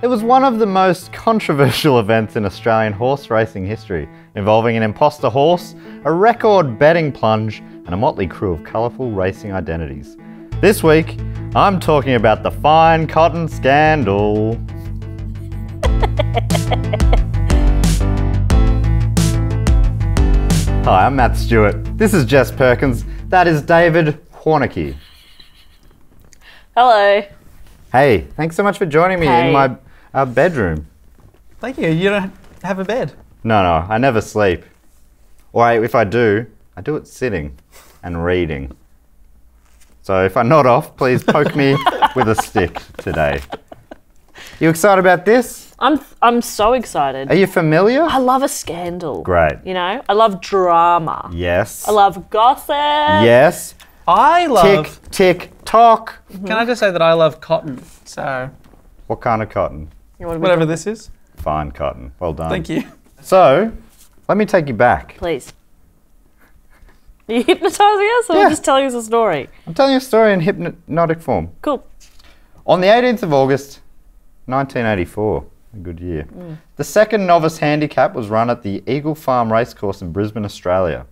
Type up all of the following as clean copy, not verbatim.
It was one of the most controversial events in Australian horse racing history, involving an impostor horse, a record betting plunge, and a motley crew of colourful racing identities. This week, I'm talking about the fine cotton scandal. Hi, I'm Matt Stewart. This is Jess Perkins. That is David Warnicky. Hello. Hey, thanks so much for joining me in my bedroom. Thank you. You don't have a bed? No, I never sleep. Or if I do, I do it sitting and reading. So if I nod off, please poke me with a stick today. You excited about this? I'm so excited. Are you familiar? I love a scandal. Great. You know, I love drama. Yes. I love gossip. Yes. I love... Tick, tick, tock. Can I just say that I love cotton? So... What kind of cotton? Whatever this is. Fine cotton. Well done. Thank you. So, let me take you back. Please. Are you hypnotising us or just telling us a story? I'm telling you a story in hypnotic form. Cool. On the 18th of August, 1984, a good year, the second novice handicap was run at the Eagle Farm Racecourse in Brisbane, Australia.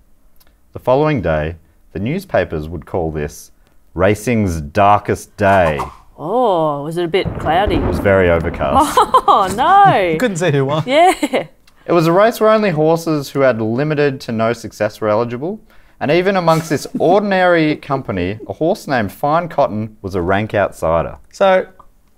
The following day, the newspapers would call this racing's darkest day. Oh, was it a bit cloudy? It was very overcast. Oh, no. Couldn't see who won. Yeah. It was a race where only horses who had limited to no success were eligible. And even amongst this ordinary company, a horse named Fine Cotton was a rank outsider. So,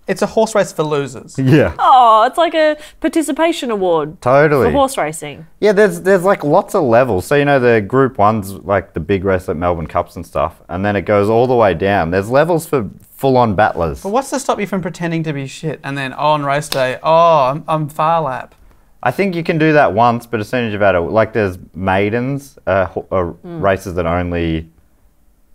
it's a horse race for losers. Yeah. Oh, it's like a participation award. Totally. For horse racing. Yeah, there's like lots of levels. So, you know, the Group 1's like the big race like Melbourne Cups and stuff. And then it goes all the way down. There's levels for full-on battlers. But what's to stop you from pretending to be shit and then, on race day, I'm far lap? I think you can do that once, but as soon as you've had like there's maidens, races that only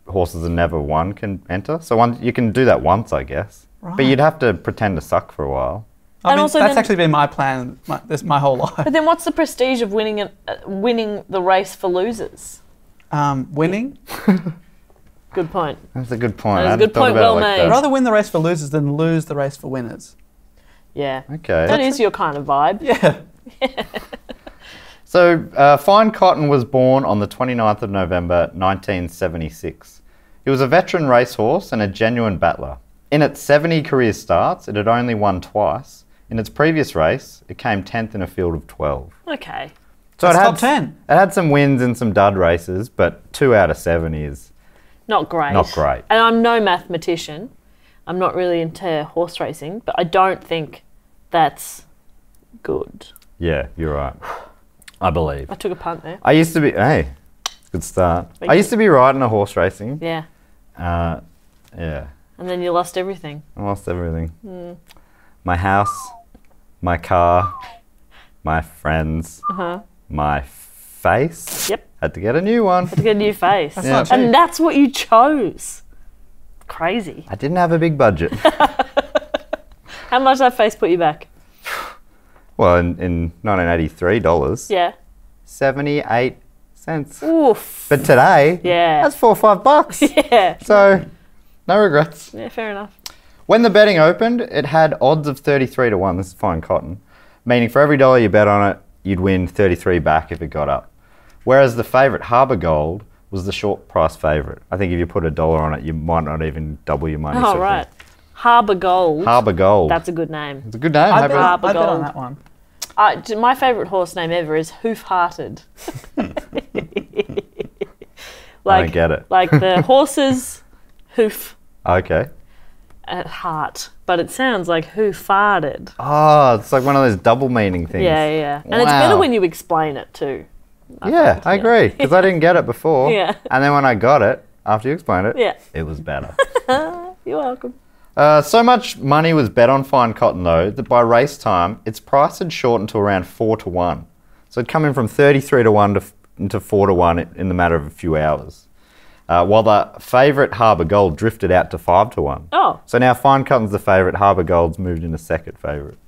horses that never won can enter. So you can do that once, I guess. Right. But you'd have to pretend to suck for a while. I mean, also that's actually been my plan my whole life. But then what's the prestige of winning the race for losers? Winning? Good point. That's a good point. That's a good point, well made. I'd rather win the race for losers than lose the race for winners. Yeah. Okay. That is your kind of vibe. Yeah. So, Fine Cotton was born on the 29th of November, 1976. He was a veteran racehorse and a genuine battler. In its 70 career starts, it had only won twice. In its previous race, it came 10th in a field of 12. Okay. So that's top 10. It had some wins and some dud races, but 2 out of 7 is... Not great. Not great. And I'm no mathematician. I'm not really into horse racing, but I don't think that's good. Yeah, you're right. I believe. I took a punt there. I used to be... Hey, good start. I used to be riding a horse racing. Yeah. Yeah. And then you lost everything. I lost everything. My house, my car, my friends, my face. Yep. Had to get a new one. Had to get a new face. That's not cheap. And that's what you chose. Crazy. I didn't have a big budget. How much did that face put you back? Well, in $1983, Yeah. 78 cents. Oof. But today, that's $4 or $5. Yeah. So, no regrets. Yeah, fair enough. When the betting opened, it had odds of 33 to 1. This is Fine Cotton. Meaning for every dollar you bet on it, you'd win 33 back if it got up. Whereas the favourite, Harbour Gold, was the short price favourite. I think if you put $1 on it, you might not even double your money. Oh, right. Harbour Gold. Harbour Gold. That's a good name. It's a good name. I bet Harbour on Gold. that one. My favourite horse name ever is Hoof-Hearted. I don't get it. Like the horse's hoof Okay. heart, but it sounds like who farted. Oh, it's like one of those double meaning things. Yeah. And it's better when you explain it too. Yeah, I agree, because I didn't get it before. Yeah. And then when I got it, after you explained it, Yeah. it was better. You're welcome. So much money was bet on Fine Cotton, though, that by race time, its price had shortened to around 4 to 1. So it'd come in from 33 to 1 into 4 to 1 in the matter of a few hours. While the favourite Harbour Gold drifted out to 5 to 1. Oh. So now Fine Cotton's the favourite, Harbour Gold's moved into second favourite.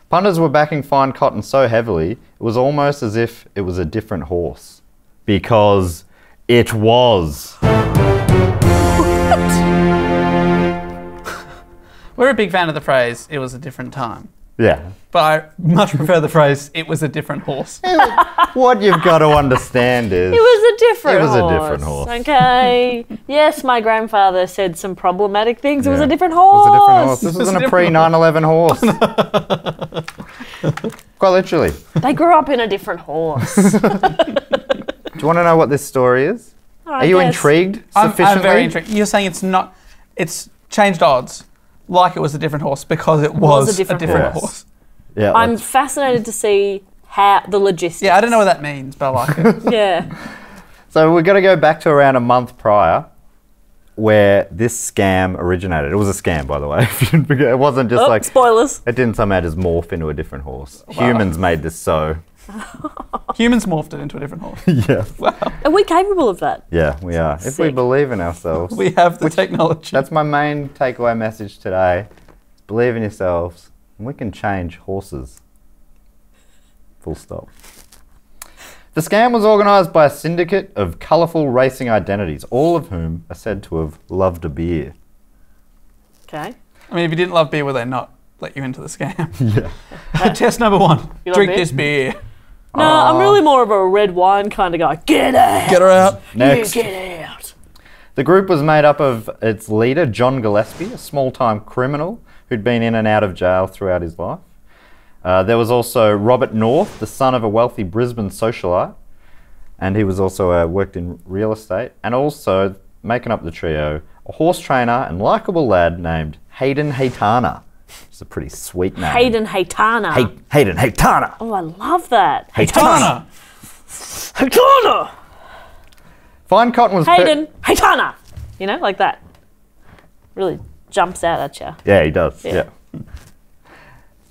Punters were backing Fine Cotton so heavily, it was almost as if it was a different horse. Because it was. We're a big fan of the phrase, it was a different time. Yeah. But I much prefer the phrase, it was a different horse. What you've got to understand is... It was a different horse. It was a different horse. Okay. Yes, my grandfather said some problematic things. It was Yeah. a different It was a different horse. horse. This was wasn't a a pre-9/11 horse. Quite literally. They grew up in a different horse. Do you want to know what this story is? Are you intrigued sufficiently? I'm very intrigued. You're saying it's changed odds, like it was a different horse because it was a different horse. horse. Yeah. I'm fascinated to see how the logistics. Yeah, I don't know what that means, but I like it. Yeah. So we're going to go back to around a month prior where this scam originated. It was a scam, by the way. If you didn't forget. It wasn't just like... Spoilers. It didn't somehow just morph into a different horse. Wow. Humans made this so... Humans morphed it into a different horse. Yeah. Wow. Are we capable of that? Yeah, we are. If we Sick. believe in ourselves. We have the technology. That's my main takeaway message today. Believe in yourselves, and we can change horses. Full stop. The scam was organised by a syndicate of colourful racing identities, all of whom are said to have loved a beer. Okay. I mean, if you didn't love beer, would they not let you into the scam? Yeah. Test number 1. You love Drink beer? this beer. No, I'm really more of a red wine kind of guy. Get out. Get her out. Next. You get out. The group was made up of its leader, John Gillespie, a small-time criminal who'd been in and out of jail throughout his life. There was also Robert North, the son of a wealthy Brisbane socialite, and he was also worked in real estate, and also, making up the trio, a horse trainer and likeable lad named Hayden Haytana. It's a pretty sweet name. Hayden Haytana. Hayden Haytana. Oh, I love that. Haytana. Haytana. Fine cotton was... Hayden Haytana. You know, like that. Really jumps out at you. Yeah, he does. Yeah. Yeah.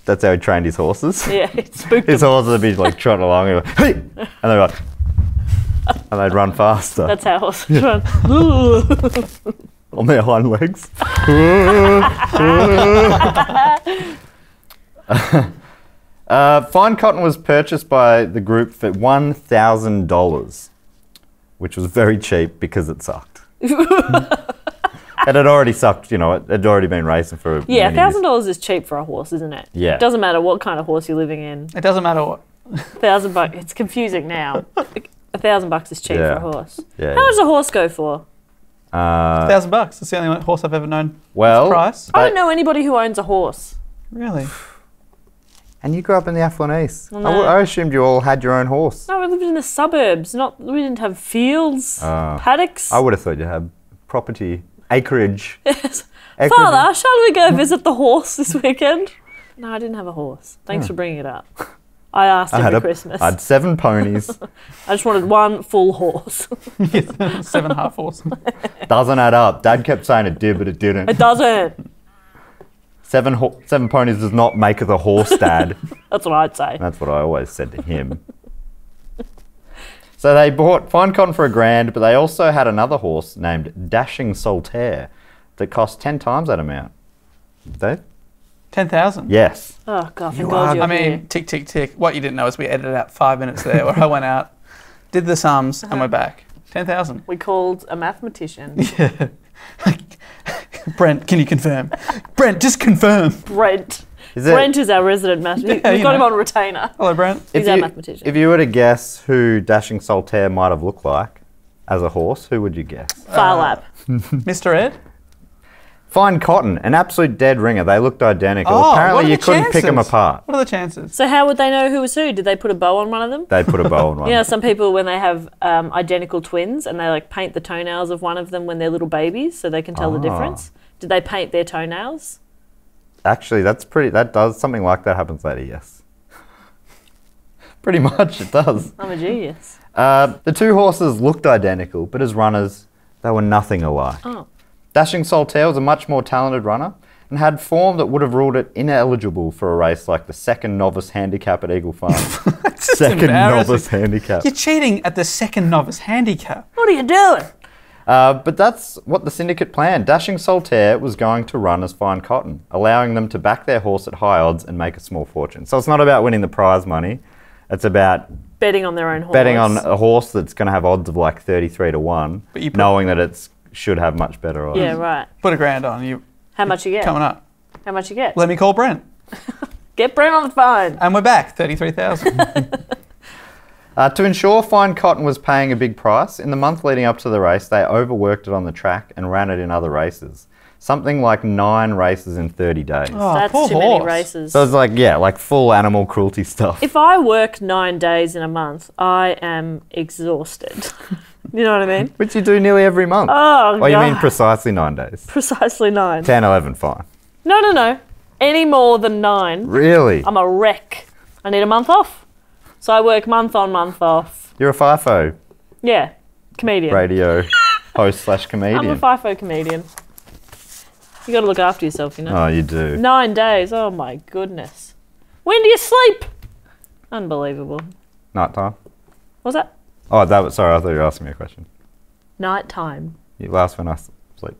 That's how he trained his horses. Yeah, it spooked His him. horses would be like trotting along and, like, hey! And they'd like, and they'd run faster That's how horses run. on their hind legs. Fine cotton was purchased by the group for $1,000, which was very cheap because it sucked. It had already sucked, you know, it had already been racing for Yeah, many years. $1,000 is cheap for a horse, isn't it? Yeah. It doesn't matter what kind of horse you're living in. It doesn't matter what. $1,000. It's confusing now. $1,000 is cheap Yeah. for a horse. Yeah, How much does a horse go for? $1,000. That's the only horse I've ever known. well, its price. I don't know anybody who owns a horse. Really? and you grew up in the affluent East. I know. I assumed you all had your own horse. No, we lived in the suburbs. We didn't have fields, paddocks. I would have thought you had property, acreage. Yes. Acreage. Father, shall we go visit the horse this weekend? No, I didn't have a horse. Thanks for bringing it up. I asked every Christmas. I had 7 ponies. I just wanted one full horse. 7.5 horse. Doesn't add up. Dad kept saying it did, but it didn't. It doesn't. 7 ponies does not make it a horse, Dad. That's what I'd say. That's what I always said to him. So they bought Fine Cotton for $1,000, but they also had another horse named Dashing Solitaire that cost 10 times that amount. Dave? 10,000? Yes. Oh, God, thank You God are- you're I mean, here. tick, tick, tick. What you didn't know is we edited out 5 minutes there where I went out, did the sums, and we're back. 10,000. We called a mathematician. Yeah. Brent, can you confirm? Brent, just confirm. Brent. Is it- Brent is our resident mathematician. Yeah, We've you got him know. on retainer. Hello, Brent. He's our mathematician. If you were to guess who Dashing Solitaire might have looked like as a horse, who would you guess? Far lap. Mr. Ed? Fine Cotton, an absolute dead ringer. They looked identical. Oh, what Apparently are you the couldn't pick them chances? apart. What are the chances? So how would they know who was who? Did they put a bow on one of them? They put a bow on one. You know, some people, when they have identical twins and they like paint the toenails of one of them when they're little babies so they can tell the difference. Did they paint their toenails? Actually, that does, something like that happens later, yes. Pretty much it does. I'm a genius. The 2 horses looked identical, but as runners, they were nothing alike. Oh. Dashing Solitaire was a much more talented runner and had form that would have ruled it ineligible for a race like the second novice handicap at Eagle Farm. Second embarrassing. novice handicap. You're cheating at the second novice handicap. What are you doing? But that's what the syndicate planned. Dashing Solitaire was going to run as Fine Cotton, allowing them to back their horse at high odds and make a small fortune. So it's not about winning the prize money. It's about Betting on their own horse. betting on a horse that's going to have odds of like 33 to 1, But you put- knowing that it should have much better odds. Yeah, right. Put $1,000 on you. How much you get? Coming up. How much you get? Let me call Brent. Get Brent on the phone. And we're back, 33,000. To ensure fine cotton was paying a big price, in the month leading up to the race, they overworked it on the track and ran it in other races. Something like 9 races in 30 days. Oh, That's poor too horse. many races. So it's like, yeah, like full animal cruelty stuff. If I work 9 days in a month, I am exhausted. You know what I mean? Which you do nearly every month. Oh, Oh, you mean God. precisely 9 days? Precisely 9. 10, 11, fine. No. Any more than 9, Really? I'm a wreck. I need a month off. So I work month on, month off. You're a FIFO Yeah, comedian. radio host / comedian. I'm a FIFO comedian. You got to look after yourself, you know. Oh, you do. 9 days. Oh my goodness. When do you sleep? Unbelievable. Nighttime? What's that? Oh, that was, sorry, I thought you were asking me a question. Nighttime. You last when I sleep.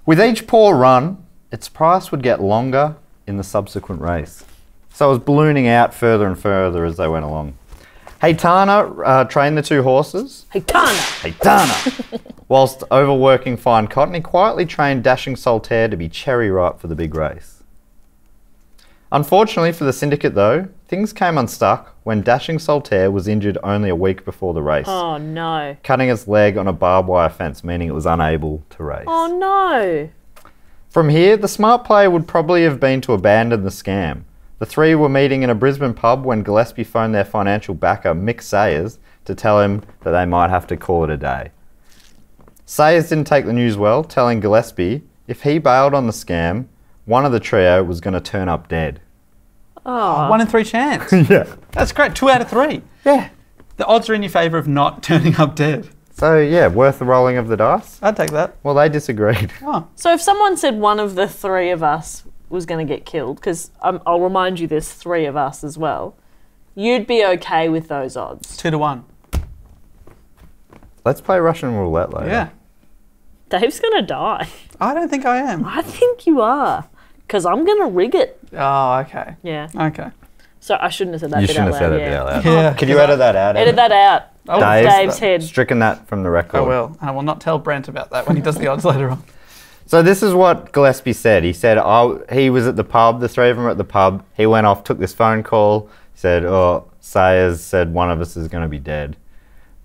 With each poor run, its price would get longer in the subsequent race. So it was ballooning out further and further as they went along. Haytana trained the 2 horses. Haytana! Whilst overworking fine cotton, he quietly trained Dashing Solitaire to be cherry ripe for the big race. Unfortunately for the syndicate though, things came unstuck when Dashing Solitaire was injured only a week before the race, Oh no. cutting its leg on a barbed wire fence, meaning it was unable to race. Oh no. From here, the smart play would probably have been to abandon the scam. The 3 were meeting in a Brisbane pub when Gillespie phoned their financial backer, Mick Sayers, to tell him that they might have to call it a day. Sayers didn't take the news well, telling Gillespie if he bailed on the scam, one of the trio was going to turn up dead. Oh. 1 in 3 chance. Yeah. That's great. 2 out of 3. Yeah. The odds are in your favour of not turning up dead. So, yeah, worth the rolling of the dice? I'd take that. Well, they disagreed. Oh. So if someone said one of the 3 of us was going to get killed, because I'll remind you there's 3 of us as well, you'd be okay with those odds. 2 to 1. Let's play Russian roulette later. Yeah. Dave's going to die. I don't think I am. I think you are, because I'm going to rig it. Oh, okay. Yeah. Okay. So I shouldn't have said that You bit shouldn't out have loud. said it out loud. Yeah. Can you edit that out? Edit that out. Oh, Dave's head. Stricken that from the record. I will. And I will not tell Brent about that when he does the odds later on. So this is what Gillespie said. He said he was at the pub, the 3 of them were at the pub. He went off, took this phone call, said, oh, Sayers said one of us is going to be dead.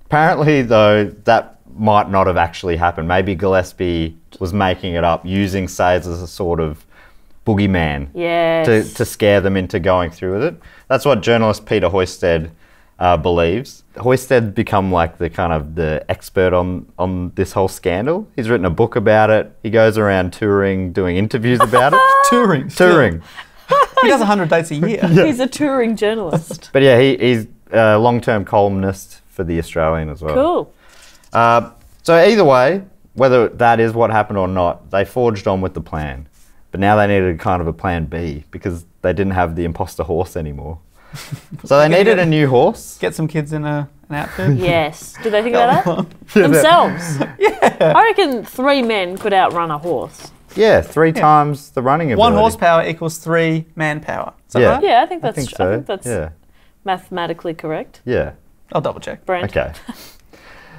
Apparently, though, that might not have actually happened. Maybe Gillespie was making it up, using Sayers as a sort of boogeyman Yes. to scare them into going through with it. That's what journalist Peter Hoysted believes. Hoysted's become like the kind of the expert on this whole scandal. He's written a book about it. He goes around touring, doing interviews about it. Touring. Touring. He does 100 dates a year. He's a touring journalist. But yeah, he's a long-term columnist for The Australian as well. Cool. So either way, whether that is what happened or not, they forged on with the plan. But now they needed kind of a plan B because they didn't have the imposter horse anymore. So they needed a new horse. Get some kids in an outfit. Yes. Did they think about that? Themselves? Yeah. I reckon 3 men could outrun a horse. Yeah, 3 times the running ability. 1 horsepower equals 3 manpower. Is that Yeah. right? Yeah, I think that's I think so. Yeah. mathematically correct. Yeah. I'll double check. Brent. Okay.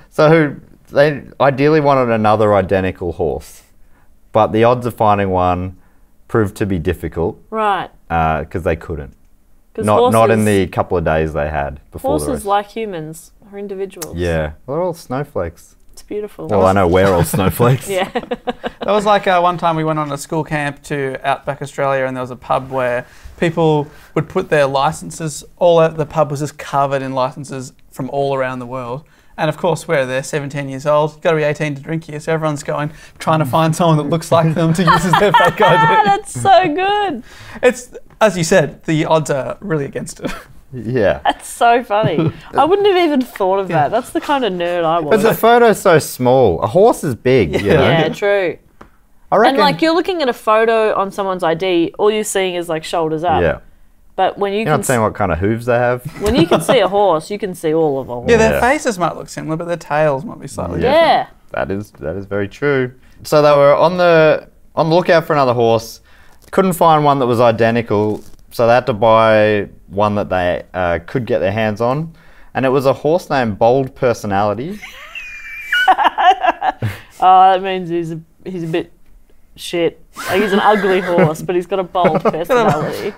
So they ideally wanted another identical horse, but the odds of finding one proved to be difficult Right. because they couldn't. 'Cause Not in horses- the couple of days they had before the race. Horses, like humans, are individuals. Yeah, well, they're all snowflakes. It's beautiful. Well, I know we're all snowflakes. Yeah. That was like one time we went on a school camp to Outback Australia, and there was a pub where people would put their licenses, the pub was just covered in licenses from all around the world. And of course, we're there, 17 years old, you've got to be 18 to drink here, so everyone's trying to find someone that looks like them to use as their fake ID. That's so good. It's, as you said, the odds are really against it. Yeah. That's so funny. I wouldn't have even thought of that. That's the kind of nerd I But was. the photo's so small. A horse is big, you know? Yeah, true. I reckon. And like you're looking at a photo on someone's ID, all you're seeing is like shoulders up. Yeah. But when You're not seeing what kind of hooves they have. when you can see a horse, you can see all of a horse. Yeah, their Yeah. faces might look similar, but their tails might be slightly different. Yeah. That is very true. So they were on the lookout for another horse. Couldn't find one that was identical, so they had to buy one that they could get their hands on, and it was a horse named Bold Personality. Oh, that means he's a bit shit. Like he's an ugly horse, but he's got a bold personality.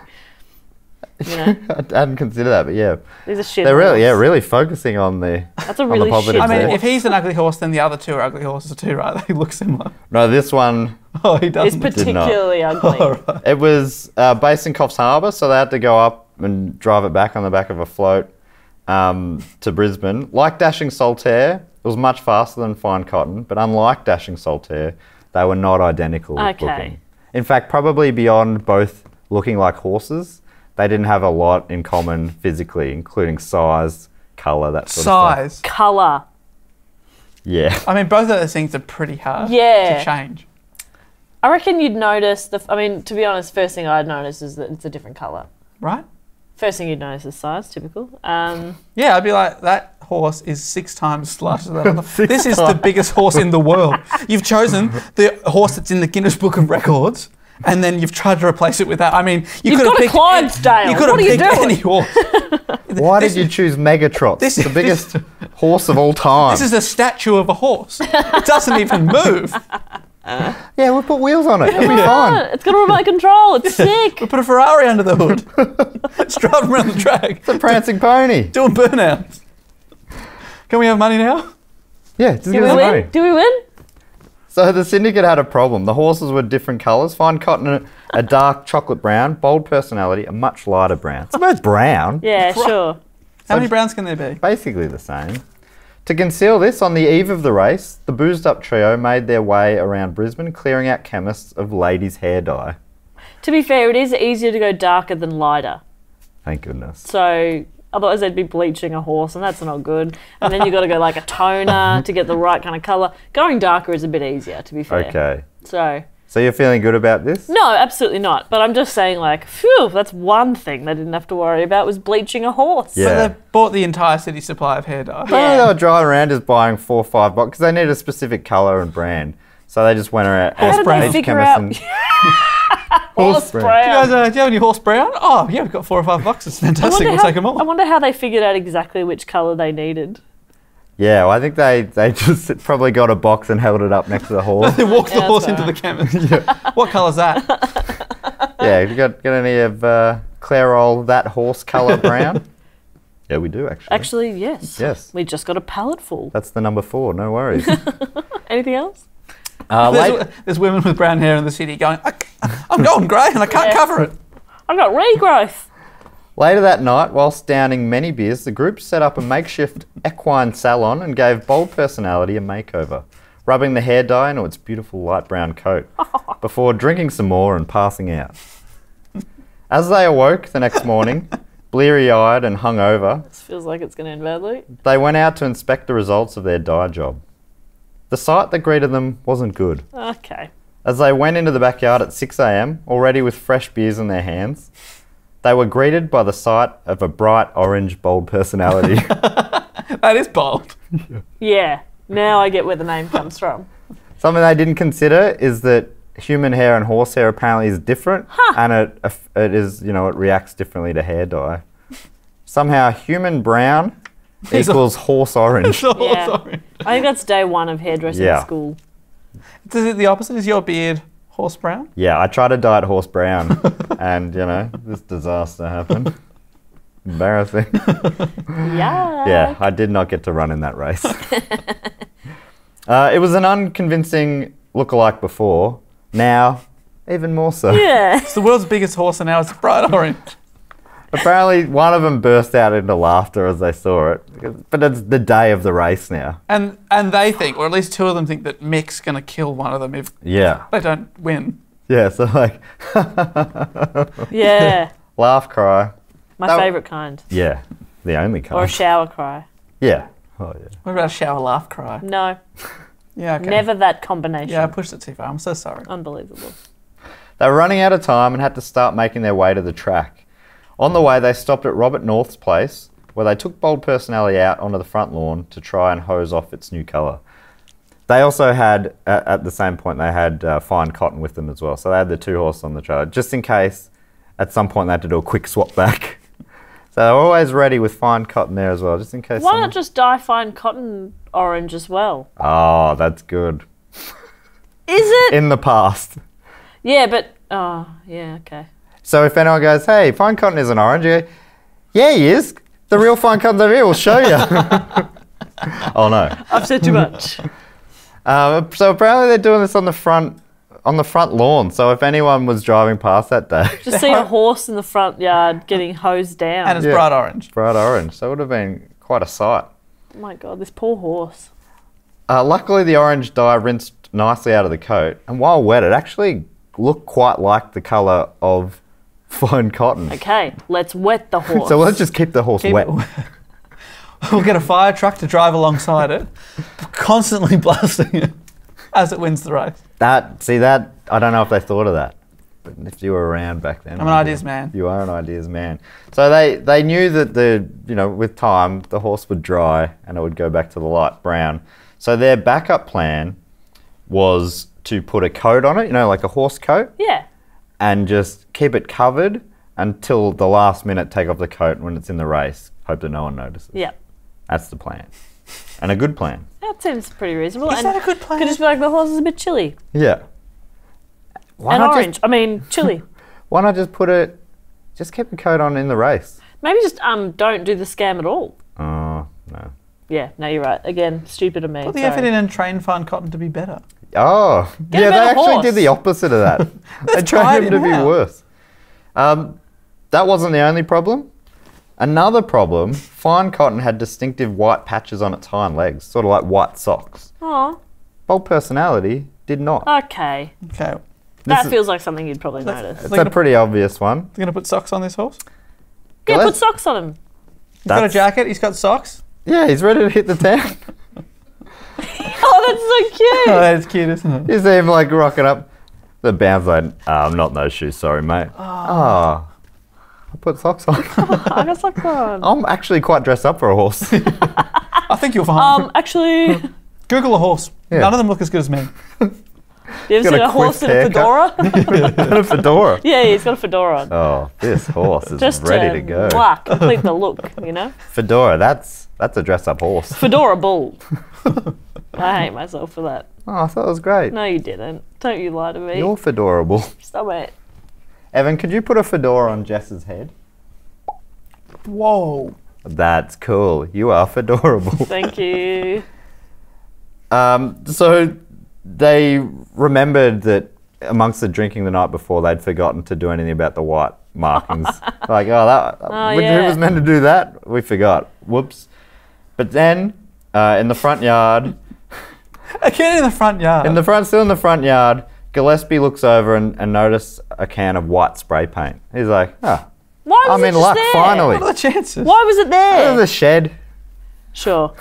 You know, I hadn't considered that, but yeah. He's a shit They're horse. really focusing on the. That's a really shit I mean, horse. if he's an ugly horse, then the other two are ugly horses too, right? They look similar. No, this one. Oh, he It's doesn't. particularly ugly. Oh, right. It was based in Coffs Harbour, so they had to go up and drive it back on the back of a float to Brisbane. Like Dashing Saltaire, it was much faster than Fine Cotton, but unlike Dashing Saltaire, they were not identical looking. In fact, probably beyond both looking like horses, they didn't have a lot in common physically, including size, colour, that sort of stuff. Colour. Yeah. I mean, both of those things are pretty hard Yeah. to change. I reckon you'd notice I mean, to be honest, first thing I'd notice is that it's a different colour. Right? First thing you'd notice is size, typical. Yeah, I'd be like, that horse is 6 times larger than that other. This is the biggest horse in the world. You've chosen the horse that's in the Guinness Book of Records, and then you've tried to replace it with that. I mean, You've got a Clydesdale. You could have picked any horse. Why did you choose Megatrot? This the is- biggest horse of all time. This is a statue of a horse. It doesn't even move. Yeah, we'll put wheels on it. It'll be fine. It's got a remote control. It's sick. We put a Ferrari under the hood. It's driving around the track. It's a prancing pony. Doing burnouts. Can we have money now? Yeah, just Do give we us the win? money. Do we win? So the syndicate had a problem. The horses were different colours. Fine Cotton, a dark chocolate brown, bold personality, a much lighter brown. It's both brown. Yeah, sure. How many browns can there be? Basically the same. To conceal this, on the eve of the race, the boozed up trio made their way around Brisbane, clearing out chemists of ladies' hair dye. To be fair, it is easier to go darker than lighter. Thank goodness. So otherwise they'd be bleaching a horse, and that's not good. And then you've got to go like a toner to get the right kind of colour. Going darker is a bit easier, to be fair. Okay. So you're feeling good about this? no, absolutely not. But I'm just saying, like, phew, that's one thing they didn't have to worry about was bleaching a horse. Yeah. But they bought the entire city supply of hair dye. I don't know, they were driving around just buying 4 or 5 boxes because they need a specific colour and brand. So they just went around. Horse How did brand. they each figure chemist out and- horse brand. brown? Do you have any horse brown? Oh, yeah, we've got 4 or 5 boxes. Fantastic, we'll take them all. I wonder how they figured out exactly which colour they needed. Yeah, well, I think they just probably got a box and held it up next to the horse. They walked the Yeah, horse that's into the chemist. What colour's that? Yeah, you got any of Clairol that horse colour brown? Yeah, we do actually. Actually, yes. Yes. We just got a pallet full. That's the number 4, no worries. Anything else? There's women with brown hair in the city going, I'm going grey and I can't cover it. I've got regrowth. Later that night, whilst downing many beers, the group set up a makeshift equine salon and gave bold personality a makeover, rubbing the hair dye into its beautiful light brown coat, before drinking some more and passing out. As they awoke the next morning, bleary-eyed and hungover, This feels like it's going to end badly. they went out to inspect the results of their dye job. The sight that greeted them wasn't good. Okay. As they went into the backyard at 6 a.m, already with fresh beers in their hands, they were greeted by the sight of a bright orange bold personality. That is bold. Yeah. Now I get where the name comes from. Something they didn't consider is that human hair and horse hair apparently is different, and it is, it reacts differently to hair dye. Somehow human brown equals horse orange. Yeah. Sorry. I think that's day one of hairdressing Yeah. school. Is it the opposite? Is your beard horse brown? Yeah, I tried to dye it horse brown, and this disaster happened. Embarrassing. Yeah. Yeah, I did not get to run in that race. It was an unconvincing lookalike before. Now, even more so. Yeah. It's the world's biggest horse and now it's bright orange. Apparently, one of them burst out into laughter as they saw it. But it's the day of the race now. And they think, or at least 2 of them think, that Mick's going to kill one of them if Yeah. they don't win. Yeah, so Yeah. laugh, cry. My That- favourite kind. Yeah, the only kind. Or a shower cry. Yeah. Oh, yeah. What about a shower laugh cry? No. Yeah, okay. Never that combination. Yeah, I pushed it too far. I'm so sorry. Unbelievable. They were running out of time and had to start making their way to the track. On the way, they stopped at Robert North's place, where they took Bold Personality out onto the front lawn to try and hose off its new colour. They also had, at the same point, they had Fine Cotton with them as well. So they had the 2 horses on the trailer, just in case at some point they had to do a quick swap back. So they were always ready with Fine Cotton there as well, just in case. Why not just dye Fine Cotton orange as well? Oh, that's good. Is it? In the past. Yeah, but oh, yeah, okay. So if anyone goes, hey, fine cotton isn't orange, you go, yeah, he is. The real fine cotton's over here. We'll show you. Oh no. I've said too much. So apparently they're doing this on the front lawn. So if anyone was driving past that day, Just see a horse in the front yard getting hosed down. And it's bright orange. bright orange. So it would have been quite a sight. Oh my God, this poor horse. Luckily, the orange dye rinsed nicely out of the coat, and while wet, it actually looked quite like the colour of fine cotton. Okay, let's wet the horse. So let's just keep the horse wet. We'll get a fire truck to drive alongside it, constantly blasting it as it wins the race. I don't know if they thought of that. But if you were around back then. I'm an ideas man. You are an ideas man. So they knew that with time, the horse would dry and it would go back to the light brown. So their backup plan was to put a coat on it, like a horse coat. Yeah. And just keep it covered until the last minute, take off the coat when it's in the race. Hope that no one notices. Yeah. That's the plan. And a good plan. That seems pretty reasonable. Is that a good plan? Could just be like, the horse is a bit chilly. Yeah. And orange. Chilly. Why not just keep the coat on in the race? Maybe just don't do the scam at all. Oh, no. Yeah, no, you're right. Again, stupid of me. Put the sorry. effort in and train fine cotton to be better. Oh, Get a yeah, they better actually horse. did the opposite of that. They trained him to be worse. That wasn't the only problem. Another problem, fine cotton had distinctive white patches on its hind legs, sort of like white socks. Oh, Bold personality did not. okay. Okay. That feels like something you'd probably notice. It's a pretty obvious one. You're going to put socks on this horse? Yeah, Let's- put socks on him. He's got a jacket, he's got socks. Yeah, he's ready to hit the town. Oh, that's so cute. Oh, that's cute, isn't it? You see him like rocking up. The band's like, I'm not in those shoes, sorry, mate. Oh. I put socks on. I got socks on. I'm actually quite dressed up for a horse. I think you'll find. Actually, Google a horse. Yeah. None of them look as good as me. you ever Got seen a a horse in quiff a fedora? And a fedora. Yeah, he's got a fedora on. Oh, this horse is Just ready to go. complete the look, Fedora, that's a dress up horse. Fedora bull. I hate myself for that. Oh, I thought it was great. No, you didn't. Don't you lie to me. You're fedorable. Stop it. Evan, could you put a fedora on Jess's head? Whoa. That's cool. You are fedorable. Thank you. So they remembered that amongst the drinking the night before, they'd forgotten to do anything about the white markings. Like, who yeah. was meant to do that? We forgot. Whoops. But then, in the front yard, Again in the front yard. still in the front yard, Gillespie looks over and notices a can of white spray paint. He's like, Why was I'm it in just luck, there? finally. What are the chances? Why was it There's there? the shed. Sure.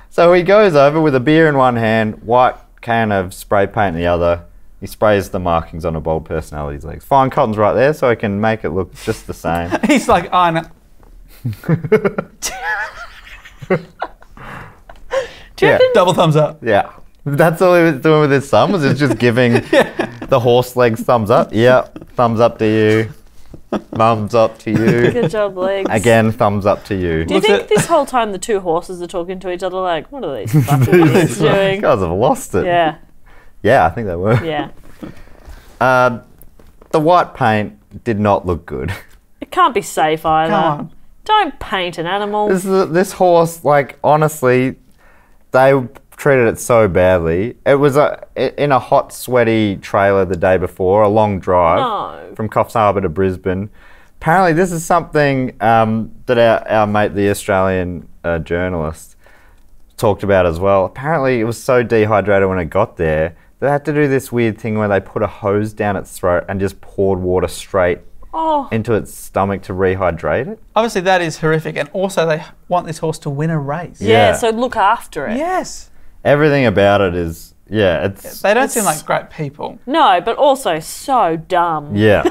So he goes over with a beer in one hand, white can of spray paint in the other. He sprays the markings on a bold personality's legs. Fine cotton's right there, so I can make it look just the same. He's like, I know. Yeah, Double thumbs up. yeah. That's all he was doing with his thumb, was just giving the horse legs thumbs up. Yep, thumbs up to you. Thumbs up to you. Good job, legs. Again, thumbs up to you. Do you Looks think at- this whole time the two horses are talking to each other like, what are these fucking idiots You doing? guys have lost it. Yeah, Yeah, I think they were. yeah. The white paint did not look good. It can't be safe either. Come on. Don't paint an animal. This horse, like, honestly, they treated it so badly. It was in a hot, sweaty trailer the day before, a long drive No. from Coffs Harbour to Brisbane. Apparently, this is something that our mate, the Australian journalist, talked about as well. Apparently, it was so dehydrated when it got there, they had to do this weird thing where they put a hose down its throat and just poured water straight Oh, into its stomach to rehydrate it. Obviously, that is horrific. And also, they want this horse to win a race. yeah, Yeah. so look after it. Yes. Everything about it is, it's... They don't seem like great people. No, but also so dumb. Yeah.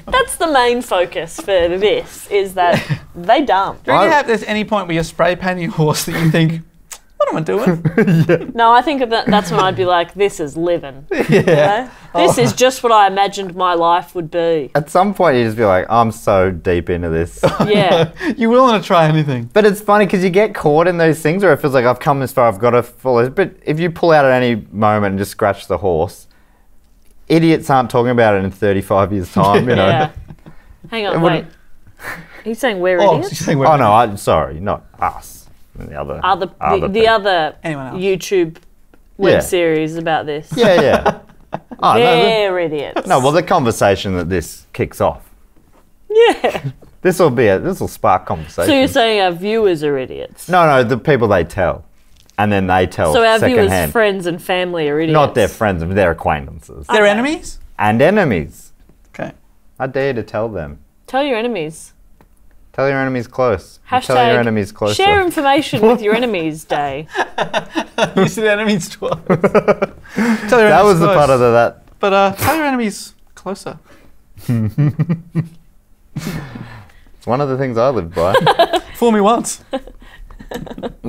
That's the main focus for this, is that they dumb. Do you reckon there's any point where you're spray painting a horse that you think, what am I doing? No, I think that's when I'd be like, this is living. Yeah. You know? This is just what I imagined my life would be. At some point, you just be like, I'm so deep into this. Yeah. You're willing to try anything. But it's funny because you get caught in those things where it feels like I've come this far, I've got to follow. But if you pull out at any moment and just scratch the horse, idiots aren't talking about it in 35 years' time, you know. Yeah. Hang on, wait. He's saying we're idiots? She's saying we're Oh, no, I'm sorry, not us. The other The other Anyone else. YouTube web series about this. Yeah. Oh, They're idiots. No, well, the conversation that this kicks off. Yeah. This will spark conversation. So you're saying our viewers are idiots? No, the people they tell. And then they tell So our viewers, secondhand. friends and family are idiots? Not their friends, but their acquaintances. They're enemies? And enemies. Okay. I dare you to tell them. Tell your enemies. Tell your enemies close. Hashtag Tell your enemies closer. Share information with your enemies day. You said enemies twice. Tell your That enemies was the close. part of that. But tell your enemies closer. It's one of the things I lived by. Fool me once.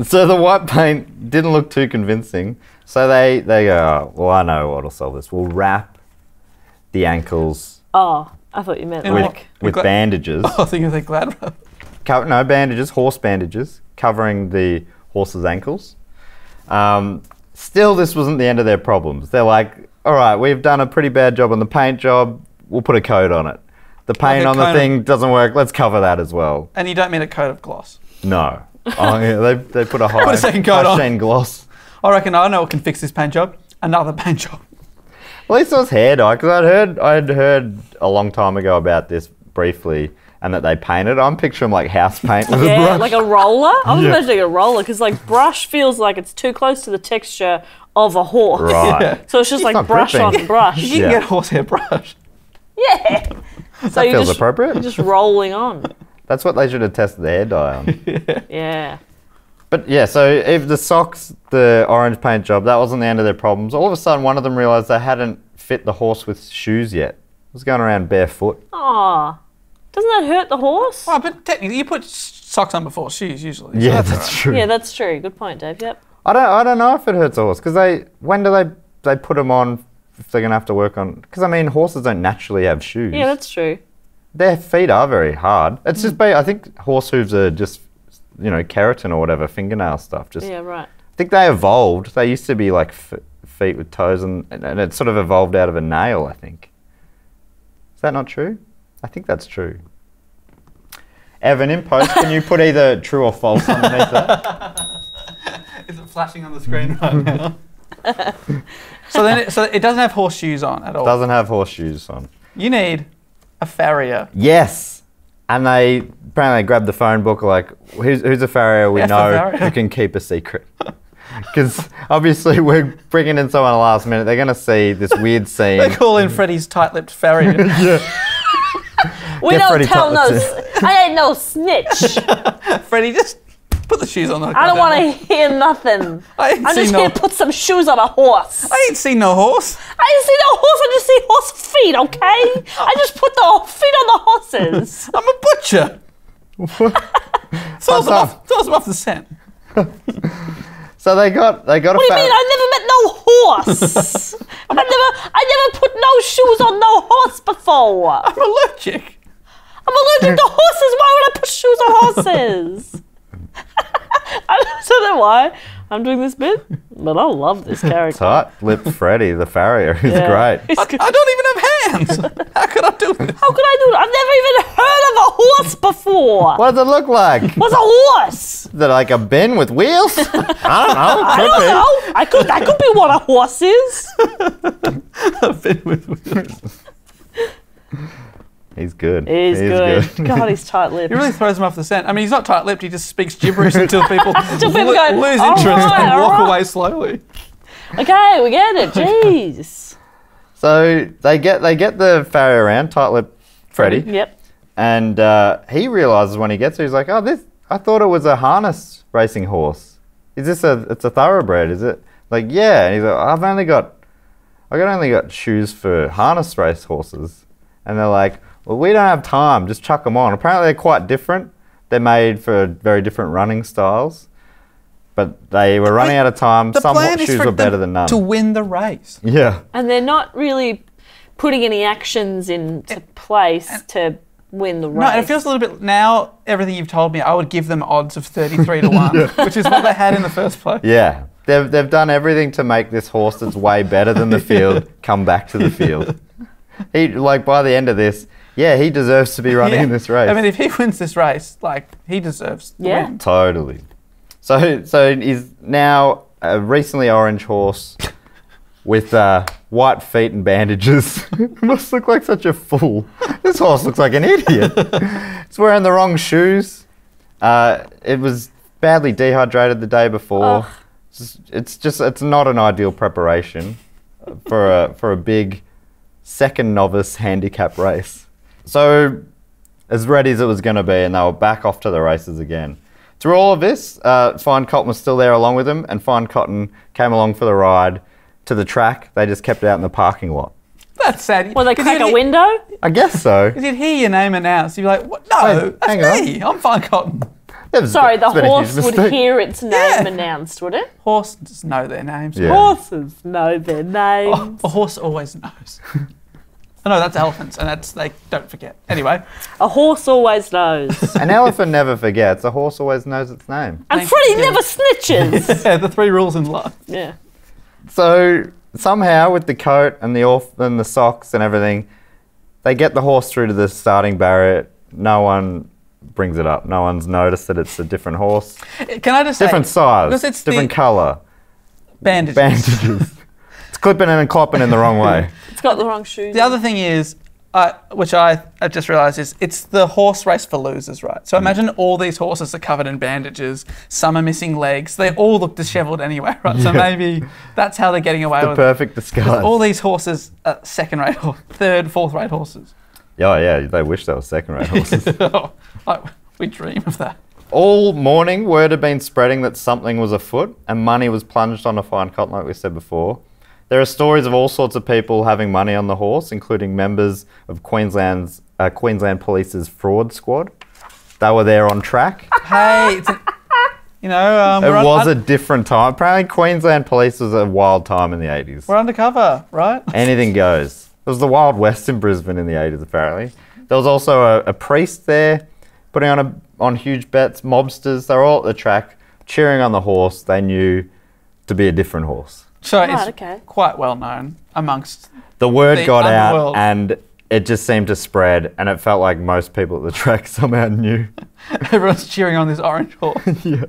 So the white paint didn't look too convincing. So they go, oh, well, I know what'll solve this. We'll wrap the ankles Oh, I thought you meant In like... with bandages. I think of the glad wrap. No, bandages, horse bandages, covering the horse's ankles. Still, this wasn't the end of their problems. They're like, all right, we've done a pretty bad job on the paint job. We'll put a coat on it. The paint on the thing doesn't work. Let's cover that as well. And you don't mean a coat of gloss. No. Oh, yeah, they put a high, second coat high on. sheen gloss. I reckon I know what can fix this paint job. Another paint job. At least it was hair dye, because I'd heard a long time ago about this briefly, and that they painted. I'm picturing like house paint with a brush. like a roller. I was imagining a roller because like brush feels like it's too close to the texture of a horse. Right. Yeah. So it's just like not brush gripping. on brush. You can get horsehair brush. Yeah. So That feels appropriate. You're just rolling on. That's what they should have tested the hair dye on. Yeah. But yeah, so if the socks, the orange paint job, that wasn't the end of their problems. All of a sudden, one of them realised they hadn't fit the horse with shoes yet. It was going around barefoot. Aw. Doesn't that hurt the horse? Oh, but technically, you put socks on before shoes usually. So Yeah, that's that's all right. true. Yeah, that's true. Good point, Dave. Yep. I don't know if it hurts a horse, because when do they put them on if they're going to have to work on... Because, I mean, horses don't naturally have shoes. Yeah, that's true. Their feet are very hard. It's just, I think horse hooves are just, keratin or whatever, fingernail stuff. Yeah, right. I think they evolved. They used to be like feet with toes, and it sort of evolved out of a nail, I think. Is that not true? I think that's true. Evan, in post, can you put either true or false underneath that? Is it flashing on the screen right now? So it doesn't have horseshoes on at all. Doesn't have horseshoes on. You need a farrier. Yes. And they apparently grabbed the phone book, like, who's a farrier we F a know farrier. who can keep a secret? Because obviously we're bringing in someone at the last minute. They're going to see this weird scene. They call in Freddie's tight-lipped farrier. We Get don't Freddie tell no... Totlet I ain't no snitch. Freddie, just put the shoes on. I don't want to hear nothing. I'm I'm just here to put some shoes on a horse. I ain't seen no horse. I didn't see no horse, I just see horse feet, okay? I just put the feet on the horses. I'm a butcher. Throws them off the scent. So they got a What do you mean? I never met no horse. I never put no shoes on no horse before. I'm allergic. I'm allergic to horses. Why would I put shoes on horses? I don't know why I'm doing this bit, but I love this character. Tight-lipped Freddy, the farrier, who's Yeah. great. He's I good. don't even have hands. How could I do this? How could I do that? I've never even heard of a horse before. What does it look like? Is What's a horse? it like a bin with wheels? I don't know. I Could don't be. know. That could be what a horse is. I've been with He's good. He's good. God, he's tight-lipped. He really throws him off the scent. I mean, he's not tight-lipped. He just speaks gibberish until people, Until people go, lose "All interest right, and all walk right." away slowly. Okay, we get it. Jeez. So they get the farrier around, tight-lipped Freddy, Yep. and he realizes when he gets there, he's like, "Oh, I thought it was a harness racing horse. Is this it's a thoroughbred? Is it?" Like, yeah. And he's like, "I've only got shoes for harness race horses," and they're like, "Well, we don't have time. Just chuck them on." Apparently, they're quite different. They're made for very different running styles, but they were running out of time. The Some plan is shoes for were better them than none. to win the race. Yeah. And they're not really putting any actions into place to win the race. No, and it feels a little bit, now, everything you've told me, I would give them odds of 33 to 1, which is what they had in the first place. Yeah. they've done everything to make this horse that's way better than the field come back to the field. He, like, by the end of this, yeah, he deserves to be running in this race. I mean, if he wins this race, like, he deserves to win. Totally. So he's now a recently orange horse with white feet and bandages. Must look like such a fool. This horse looks like an idiot. It's wearing the wrong shoes. It was badly dehydrated the day before. It's not an ideal preparation for a big second novice handicap race. So as ready as it was going to be, and they were back off to the races again. Through all of this, Fine Cotton was still there along with him, and Fine Cotton came along for the ride to the track. They just kept it out in the parking lot. That's sad. Well, they crack a window? I guess so. Because you'd hear your name announced, you'd be like, what? No, that's me. I'm Fine Cotton. Sorry, the horse would hear its name announced, would it? Horses know their names. Yeah. Horses know their names. A horse always knows. Oh, no, that's elephants, and that's, they don't forget. Anyway. A horse always knows. An elephant never forgets. A horse always knows its name. And Freddie never snitches. Yeah, the 3 rules in life. Yeah. So somehow with the coat and the socks and everything, they get the horse through to the starting barrier. No one brings it up. No one's noticed that it's a different horse. Can I just say... Different size, because it's different colour. Bandages. It's clipping and clopping in the wrong way. It's got the wrong shoes. The other thing is, which I just realised is, it's the horse race for losers, right? So imagine all these horses are covered in bandages, some are missing legs, they all look dishevelled anyway, right? So maybe that's how they're getting away with it. The perfect disguise. All these horses are second-rate or third, fourth-rate horses. Oh yeah, they wish they were second-rate horses. We dream of that. All morning, word had been spreading that something was afoot and money was plunged on a Fine Cotton, like we said before. There are stories of all sorts of people having money on the horse, including members of Queensland Police's fraud squad. They were there on track. Hey, it's it was a different time. Apparently Queensland Police was a wild time in the 80s. We're undercover, right? Anything goes. It was the Wild West in Brisbane in the 80s, apparently. There was also a priest there putting on huge bets, mobsters. They were all at the track cheering on the horse they knew to be a different horse. So it's quite well known amongst the word got underworld. out and it just seemed to spread, and it felt like most people at the track somehow knew. Everyone's cheering on this orange horse. Yeah.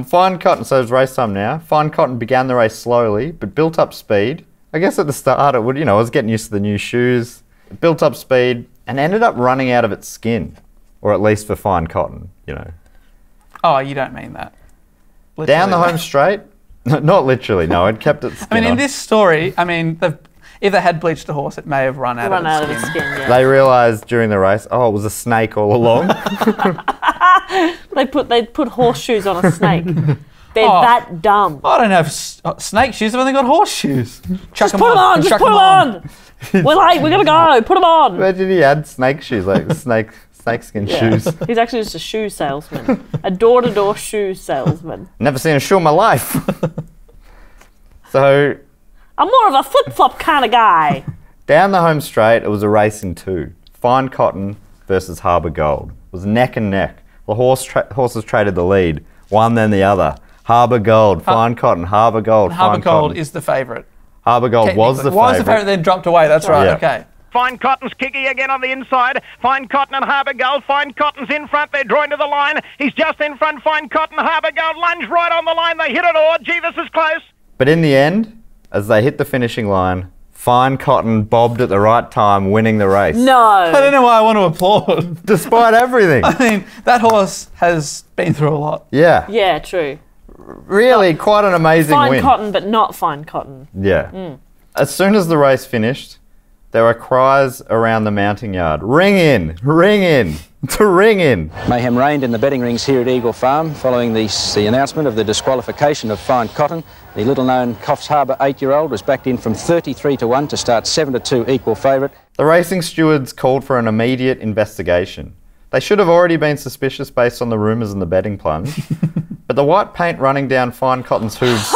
Fine Cotton, so it's race time now. Fine Cotton began the race slowly, but built up speed. I guess at the start it would, I was getting used to the new shoes. It built up speed and ended up running out of its skin, or at least for Fine Cotton, Oh, you don't mean that. Literally. Down the home straight. Not literally, no. It kept its skin I mean, in on. this story, if they had bleached the horse, it may have run out of its skin. Yeah. They realised during the race, it was a snake all along. They put horseshoes on a snake. They're that dumb. I don't have snake shoes. I've only got horseshoes. Just put them on. Just put them on. We're late. We're gonna go. Put them on. Imagine he had snake shoes, like snakeskin shoes. He's actually just a shoe salesman, a door-to-door shoe salesman. Never seen a shoe in my life. So, I'm more of a flip-flop kind of guy. Down the home straight, it was a race in 2. Fine Cotton versus Harbour Gold. It was neck and neck. The horses traded the lead, one then the other. Harbour Gold, Fine Cotton, Harbour Gold, Harbour Gold is the favourite. Harbour Gold was the favourite. Was the favourite, then dropped away. That's right. Yeah. Okay. Fine Cotton's kicking again on the inside. Fine Cotton and Harbour Gold. Fine Cotton's in front. They're drawing to the line. He's just in front. Fine Cotton, Harbour Gold lunge right on the line. They hit it all. Gee, this is close. But in the end, as they hit the finishing line, Fine Cotton bobbed at the right time, winning the race. No. I don't know why I want to applaud. Despite everything. I mean, that horse has been through a lot. Yeah. Yeah, true. Really, quite an amazing Fine win. Cotton, but not Fine Cotton. Yeah. As soon as the race finished, there were cries around the mounting yard. Ring in, to ring in. Mayhem reigned in the betting rings here at Eagle Farm following the announcement of the disqualification of Fine Cotton. The little-known Coffs Harbour 8-year-old was backed in from 33-1 to start 7-2 equal favourite. The racing stewards called for an immediate investigation. They should have already been suspicious based on the rumours in the betting plunge, but the white paint running down Fine Cotton's hooves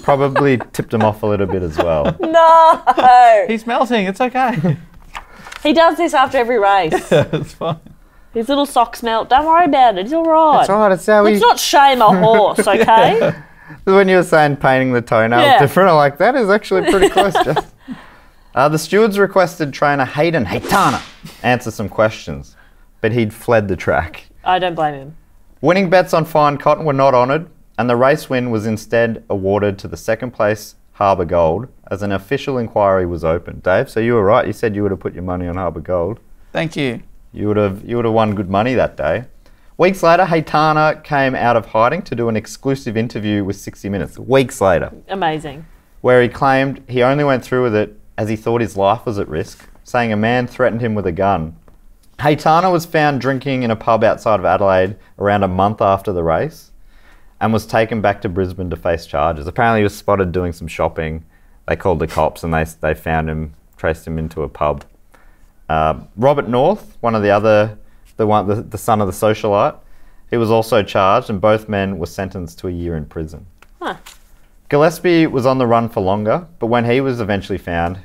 probably tipped him off a little bit as well. No. He's melting. It's okay. He does this after every race. It's fine. His little socks melt. Don't worry about it. He's all right. That's right. It's how Let's not shame a horse, okay? When you were saying painting the toenails Yeah. different, I'm like, that is actually pretty close, Jeff. The stewards requested trainer Hayden Haytana answer some questions, but he'd fled the track. I don't blame him. Winning bets on fine cotton were not honoured, and the race win was instead awarded to the second place Harbour Gold as an official inquiry was opened. Dave, so you were right. You said you would have put your money on Harbour Gold. Thank you. You would have won good money that day. Weeks later, Haytana came out of hiding to do an exclusive interview with 60 Minutes. Weeks later. Amazing. Where he claimed he only went through with it as he thought his life was at risk, saying a man threatened him with a gun. Haytana was found drinking in a pub outside of Adelaide around a month after the race and was taken back to Brisbane to face charges. Apparently he was spotted doing some shopping. They called the cops and they found him, traced him into a pub. Robert North, one of the son of the socialite, he was also charged, and both men were sentenced to a year in prison. Huh. Gillespie was on the run for longer, but when he was eventually found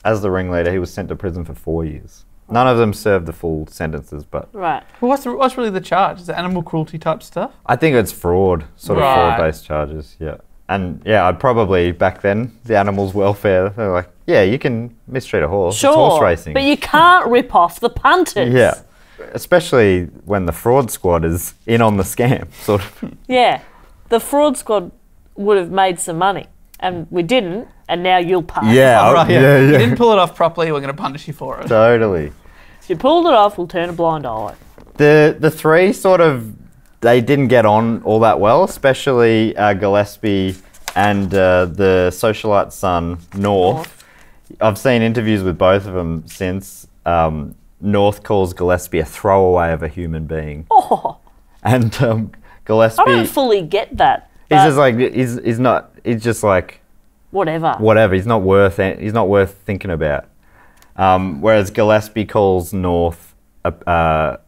as the ringleader, he was sent to prison for 4 years. None of them served the full sentences, but Right. Well, what's really the charge? Is it animal cruelty type stuff? I think it's fraud, sort of Right. fraud-based charges, yeah. And yeah, I'd probably, back then, the animals' welfare, they're like, yeah, you can mistreat a horse. Sure. It's horse racing. But you can't rip off the punters. Yeah. Especially when the fraud squad is in on the scam, sort of. Yeah. The fraud squad would have made some money, and we didn't, and now you'll pay. Yeah, Oh, right, yeah. You didn't pull it off properly, we're going to punish you for it. Totally. If you pulled it off, we'll turn a blind eye. The three sort of, they didn't get on all that well, especially Gillespie and the socialite son, North. I've seen interviews with both of them since. North calls Gillespie a throwaway of a human being. Oh, And Gillespie, I don't fully get that. he's but just like, he's just like, whatever. whatever, he's not worth thinking about. Whereas Gillespie calls North a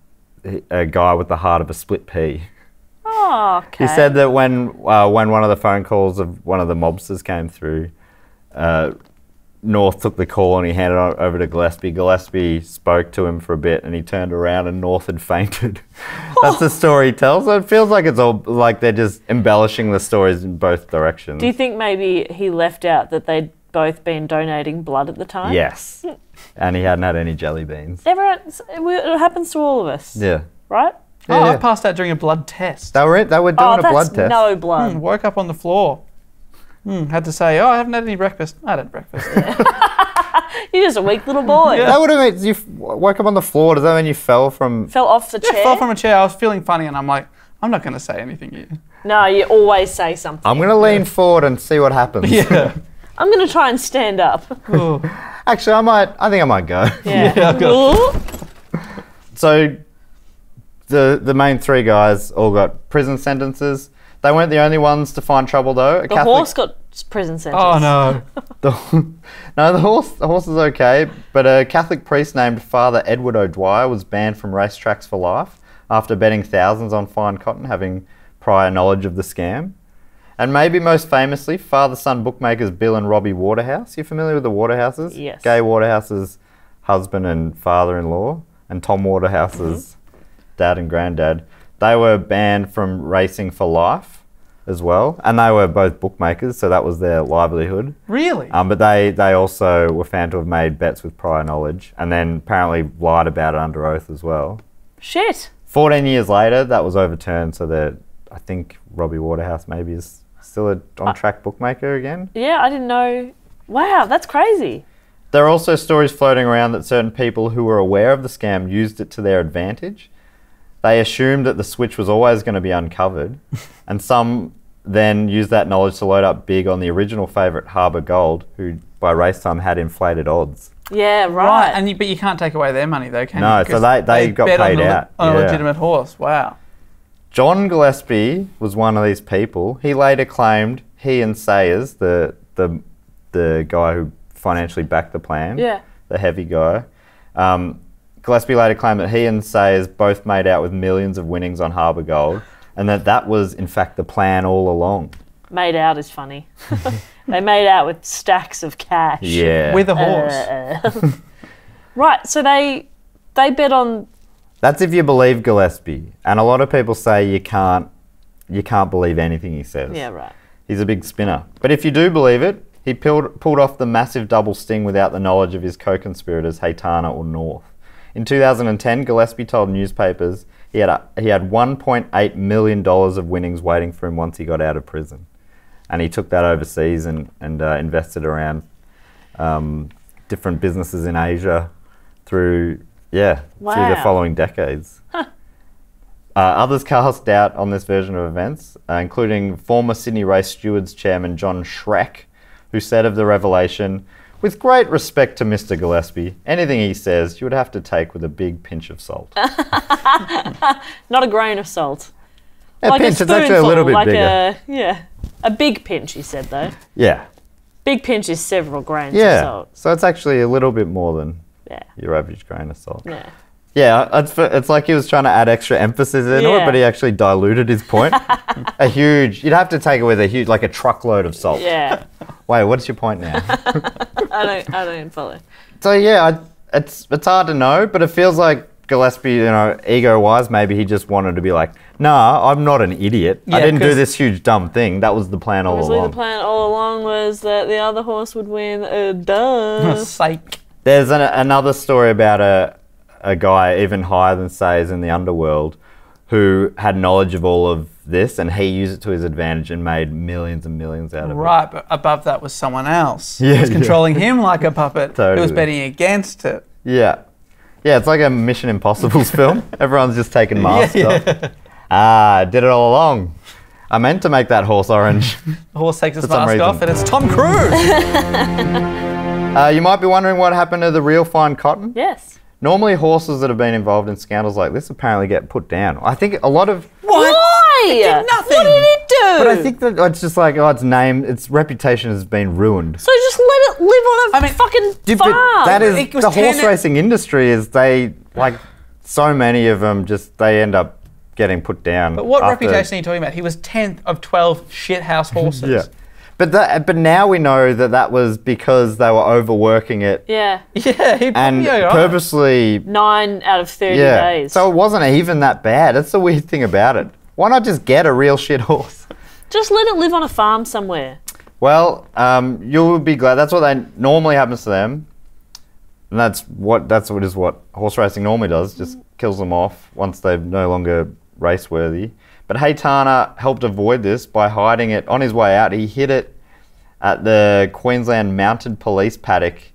guy with the heart of a split pea. Oh, okay. He said that when one of the phone calls of one of the mobsters came through, North took the call and he handed it over to Gillespie. Gillespie spoke to him for a bit and he turned around and North had fainted. That's the story he tells. So it feels like it's all like they're just embellishing the stories in both directions. Do you think maybe he left out that they'd both been donating blood at the time? Yes. And he hadn't had any jelly beans. Everyone, it happens to all of us. Yeah. Right? Oh, Yeah. I passed out during a blood test. They were doing Oh, a that's blood test. no blood. Woke up on the floor. Had to say, I haven't had any breakfast. I had breakfast. You're just a weak little boy. Yeah. That would have meant you woke up on the floor. Does that mean you fell from? Fell off the chair. Fell from a chair. I was feeling funny and I'm like, I'm not going to say anything here. No, you always say something. I'm going to lean forward and see what happens. Yeah. I'm going to try and stand up. Oh. Actually, I think I might go. Yeah. Yeah, I've Ooh. So the main three guys all got prison sentences. They weren't the only ones to find trouble though. The horse got prison sentence. Oh, no. No, the horse is okay, but a Catholic priest named Father Edward O'Dwyer was banned from racetracks for life after betting thousands on fine cotton, having prior knowledge of the scam. And maybe most famously, father-son bookmakers Bill and Robbie Waterhouse. You familiar with the Waterhouses? Yes. Gay Waterhouse's husband and father-in-law, and Tom Waterhouse's dad and granddad. They were banned from racing for life as well, and they were both bookmakers, so that was their livelihood. Really? But they also were found to have made bets with prior knowledge, and then apparently lied about it under oath as well. Shit. 14 years later, that was overturned, so I think Robbie Waterhouse maybe is still a on-track bookmaker again. Yeah, I didn't know. Wow, that's crazy. There are also stories floating around that certain people who were aware of the scam used it to their advantage. They assumed that the switch was always going to be uncovered, and some then used that knowledge to load up big on the original favourite Harbour Gold, who by race time had inflated odds. Yeah, right. Right. And but you can't take away their money though, can you? No, so Because they got bet paid on out. on a Yeah. legitimate horse. Wow. John Gillespie was one of these people. He later claimed he and Sayers, the guy who financially backed the plan, Yeah. the heavy guy, Gillespie later claimed that he and Sayers both made out with millions of winnings on Harbour Gold, and that was in fact the plan all along. Made out is funny. They made out with stacks of cash. Yeah. With a horse. Right, so they bet on... That's if you believe Gillespie. And a lot of people say you can't believe anything he says. Yeah, right. He's a big spinner. But if you do believe it, he pulled off the massive double sting without the knowledge of his co-conspirators, Haytana or North. In 2010, Gillespie told newspapers he had $1.8 million of winnings waiting for him once he got out of prison. And he took that overseas and invested around different businesses in Asia through the following decades. Huh. Others cast doubt on this version of events, including former Sydney Race Stewards chairman John Schreck, who said of the revelation, "With great respect to Mr. Gillespie, anything he says you would have to take with a big pinch of salt." Not a grain of salt. A pinch, it's actually a little bit bigger. A big pinch, he said, though. Yeah. Big pinch is several grains of salt. So it's actually a little bit more than your average grain of salt. Yeah. Yeah, it's like he was trying to add extra emphasis in it, but he actually diluted his point. You'd have to take it with like a truckload of salt. Yeah. Wait, what's your point now? I don't even follow. So it's hard to know, but it feels like Gillespie, ego-wise, maybe he just wanted to be like, nah, I'm not an idiot. I didn't do this huge dumb thing. That was the plan all along. The plan all along was that the other horse would win. Duh. Psych. There's another story about a guy even higher than Sayers in the underworld who had knowledge of all of this, and he used it to his advantage and made millions and millions out of it. Right, but above that was someone else. Who was controlling him like a puppet. Totally. Who was betting against it. Yeah. Yeah, it's like a Mission Impossible's film. Everyone's just taking masks off. I did it all along. I meant to make that horse orange. The horse takes his mask off and it's Tom Cruise. You might be wondering what happened to the real fine cotton. Yes. Normally horses that have been involved in scandals like this apparently get put down. I think a lot of... What? Why? It did nothing. What did it do? But I think that it's just like, its name, its reputation has been ruined. So just let it live on a fucking farm. But that is, the horse racing industry is so many of them they end up getting put down. But what reputation are you talking about? He was 10th of 12 shithouse horses. Yeah. But now we know that was because they were overworking it. Yeah. Yeah. And purposely... 9 out of 30 days. So it wasn't even that bad. That's the weird thing about it. Why not just get a real shit horse? Just let it live on a farm somewhere. Well, you'll be glad. That's what normally happens to them. And that's what horse racing normally does. Just kills them off once they're no longer race worthy. But Haytana helped avoid this by hiding it on his way out. He hid it at the Queensland Mounted Police paddock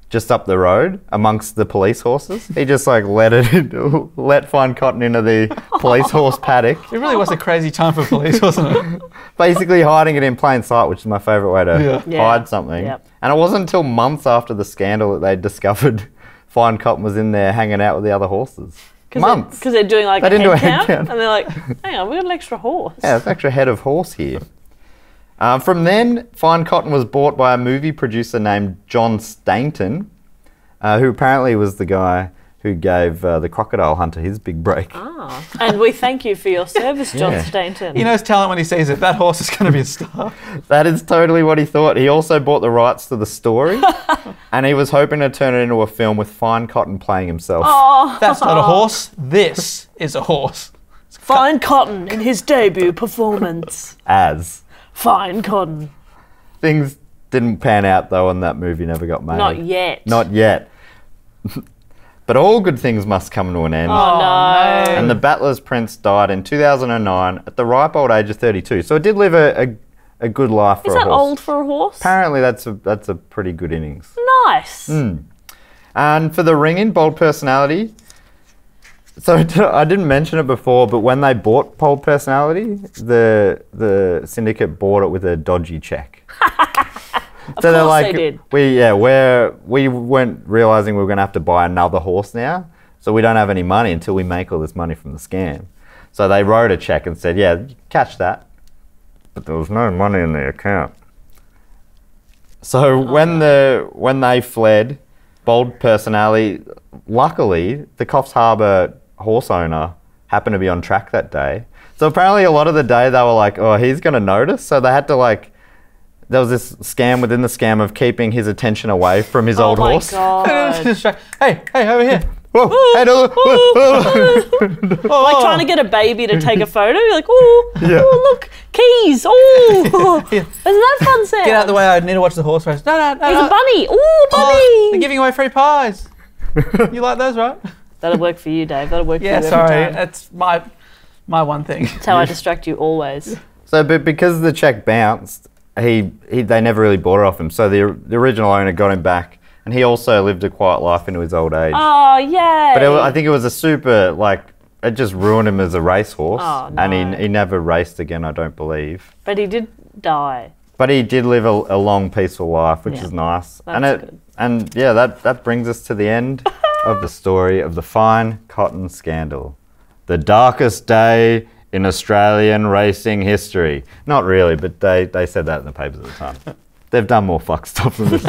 just up the road amongst the police horses. He just let Fine Cotton into the police horse paddock. It really was a crazy time for police, wasn't it? Basically hiding it in plain sight, which is my favourite way to hide something. Yep. And it wasn't until months after the scandal that they discovered Fine Cotton was in there hanging out with the other horses. Months. Because they're doing a head count, and they're like, hang on, we've got an extra horse. Yeah, there's an extra head of horse here. From then, Fine Cotton was bought by a movie producer named John Stainton, who apparently was the guy who gave the Crocodile Hunter his big break. Ah, and we thank you for your service, John Stainton. He knows talent when he sees it. That horse is going to be a star. That is totally what he thought. He also bought the rights to the story, and he was hoping to turn it into a film with Fine Cotton playing himself. Oh. That's not a horse. This is a horse. Fine Cotton in his debut performance. As Fine Cotton. Things didn't pan out, though, and that movie never got made. Not yet. Not yet. But all good things must come to an end. Oh, no. And the Battler's Prince died in 2009 at the ripe old age of 32. So it did live a good life for a horse. Is that old for a horse? Apparently that's a pretty good innings. Nice. And for the ring-in, Bold Personality. So I didn't mention it before, but when they bought Bold Personality, the syndicate bought it with a dodgy check. So they're like, they did. We weren't realizing we were going to have to buy another horse now, so we don't have any money until we make all this money from the scam. So they wrote a check and said, yeah, catch that. But there was no money in the account. So when they fled, Bold Personality, luckily the Coffs Harbour horse owner happened to be on track that day. So apparently a lot of the day they were like, oh, he's going to notice. So they had to there was this scam within the scam of keeping his attention away from his old horse. Oh my God. Hey, over here. Whoa, hey, no, Like trying to get a baby to take a photo. You're like, oh, Yeah. oh, look, keys. Oh, isn't that fun sound? Get out of the way, I need to watch the horse race. No. There's a bunny. Oh, bunny. Oh, they're giving away free pies. You like those, right? That'll work for you, Dave. That'll work Yeah, for you sorry. every time. That's my one thing. That's how I distract you always. So, but because the check bounced, they never really bought it off him. So the original owner got him back, and he also lived a quiet life into his old age. Oh, yay. But I think it was a super, like, it just ruined him as a racehorse. Oh, no. And he never raced again, I don't believe. But he did die. But he did live a long, peaceful life, which is nice. That's good. And yeah, that brings us to the end of the story of the fine cotton scandal. The darkest day in Australian racing history. Not really, but they said that in the papers at the time. They've done more fuck stuff than this.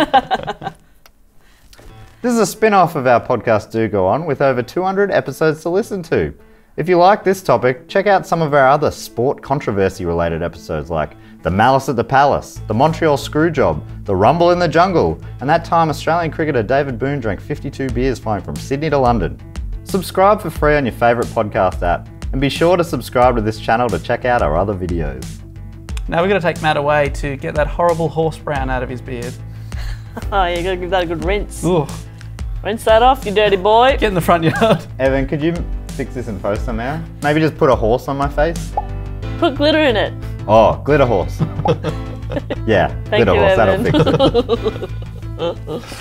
This is a spin-off of our podcast Do Go On with over 200 episodes to listen to. If you like this topic, check out some of our other sport controversy related episodes like the Malice at the Palace, the Montreal Screwjob, the Rumble in the Jungle, and that time Australian cricketer David Boone drank 52 beers flying from Sydney to London. Subscribe for free on your favourite podcast app, and be sure to subscribe to this channel to check out our other videos. Now we're going to take Matt away to get that horrible horse brown out of his beard. Oh, you gotta give that a good rinse. Ooh. Rinse that off, you dirty boy. Get in the front yard. Evan, could you fix this in post somehow? Maybe just put a horse on my face? Put glitter in it. Oh, glitter horse. Yeah, Thank glitter you, horse, Evan. that'll fix it.